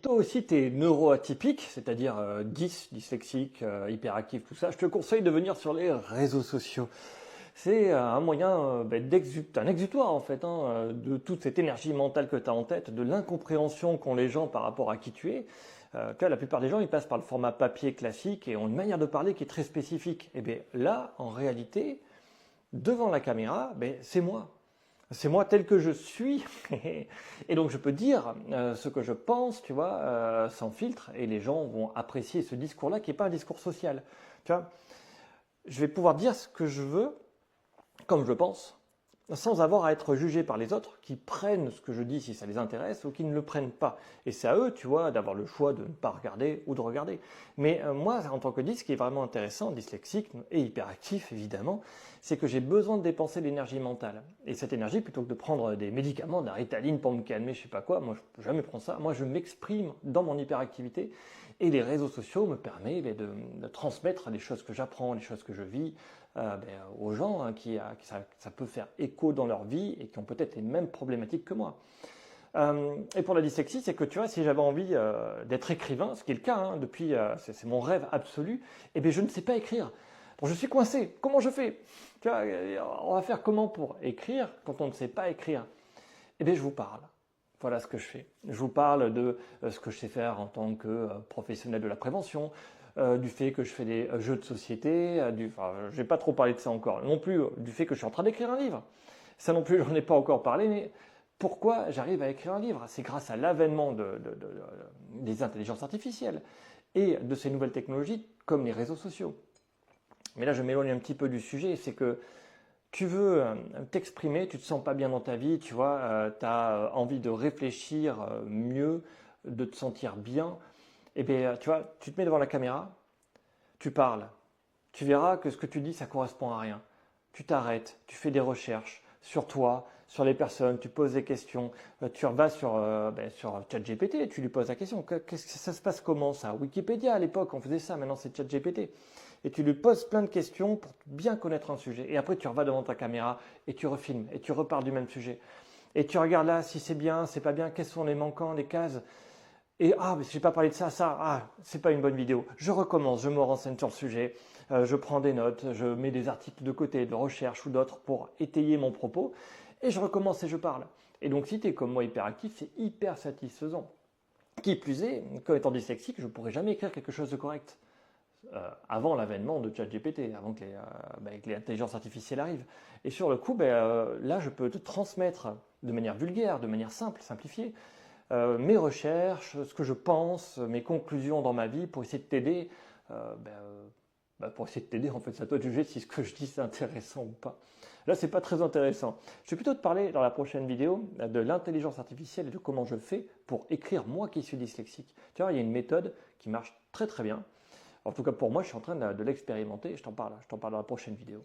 Toi aussi, tu es neuroatypique, c'est-à-dire dyslexique, hyperactif, tout ça. Je te conseille de venir sur les réseaux sociaux. C'est un moyen un exutoire en fait, hein, de toute cette énergie mentale que tu as en tête, de l'incompréhension qu'ont les gens par rapport à qui tu es. Tu vois, la plupart des gens, ils passent par le format papier classique et ont une manière de parler qui est très spécifique. Et bien là, en réalité, devant la caméra, c'est moi. C'est moi tel que je suis. Et donc je peux dire ce que je pense, tu vois, sans filtre, et les gens vont apprécier ce discours-là qui n'est pas un discours social. Tu vois, je vais pouvoir dire ce que je veux, comme je le pense, sans avoir à être jugé par les autres qui prennent ce que je dis si ça les intéresse ou qui ne le prennent pas. Et c'est à eux, tu vois, d'avoir le choix de ne pas regarder ou de regarder. Mais moi, en tant que ce qui est vraiment intéressant, dyslexique et hyperactif évidemment, c'est que j'ai besoin de dépenser de l'énergie mentale. Et cette énergie, plutôt que de prendre des médicaments, de la Ritaline pour me calmer, je sais pas quoi, moi je ne peux jamais prendre ça. Moi je m'exprime dans mon hyperactivité et les réseaux sociaux me permettent de transmettre les choses que j'apprends, les choses que je vis, aux gens hein, ça peut faire écho dans leur vie et qui ont peut-être les mêmes problématiques que moi. Et pour la dyslexie, c'est que tu vois, si j'avais envie d'être écrivain, ce qui est le cas hein, depuis, c'est mon rêve absolu, eh bien je ne sais pas écrire. Bon, je suis coincé. Comment je fais? Tu vois, on va faire comment pour écrire quand on ne sait pas écrire? Eh bien, je vous parle. Voilà ce que je fais. Je vous parle de ce que je sais faire en tant que professionnel de la prévention, du fait que je fais des jeux de société, je n'ai pas trop parlé de ça encore, non plus du fait que je suis en train d'écrire un livre. Ça non plus, j'en ai pas encore parlé, mais pourquoi j'arrive à écrire un livre? C'est grâce à l'avènement des intelligences artificielles et de ces nouvelles technologies comme les réseaux sociaux. Mais là, je m'éloigne un petit peu du sujet, c'est que tu veux t'exprimer, tu te sens pas bien dans ta vie, tu vois, tu as envie de réfléchir mieux, de te sentir bien, et bien, tu vois, tu te mets devant la caméra, tu parles, tu verras que ce que tu dis, ça correspond à rien. Tu t'arrêtes, tu fais des recherches sur toi, sur les personnes, tu poses des questions, tu vas sur ChatGPT, tu lui poses la question, ça se passe comment ça? Wikipédia à l'époque, on faisait ça, maintenant c'est ChatGPT. Et tu lui poses plein de questions pour bien connaître un sujet. Et après, tu revas devant ta caméra et tu refilmes et tu repars du même sujet. Et tu regardes là si c'est bien, c'est pas bien, quels sont les manquants, les cases. Et mais j'ai pas parlé de ça, c'est pas une bonne vidéo. Je recommence, je me renseigne sur le sujet, je prends des notes, je mets des articles de côté, de recherche ou d'autres pour étayer mon propos, et je recommence et je parle. Et donc si tu es comme moi hyperactif, c'est hyper satisfaisant. Qui plus est, comme étant dyslexique, je ne pourrais jamais écrire quelque chose de correct. Avant l'avènement de ChatGPT, avant que les intelligences artificielles arrivent. Et sur le coup, là, je peux te transmettre de manière vulgaire, de manière simple, simplifiée, mes recherches, ce que je pense, mes conclusions dans ma vie pour essayer de t'aider. Pour essayer de t'aider, en fait, c'est à toi de juger si ce que je dis c'est intéressant ou pas. Là, c'est pas très intéressant. Je vais plutôt te parler dans la prochaine vidéo de l'intelligence artificielle et de comment je fais pour écrire moi qui suis dyslexique. Tu vois, il y a une méthode qui marche très très bien. En tout cas, pour moi, je suis en train de l'expérimenter et je t'en parle dans la prochaine vidéo.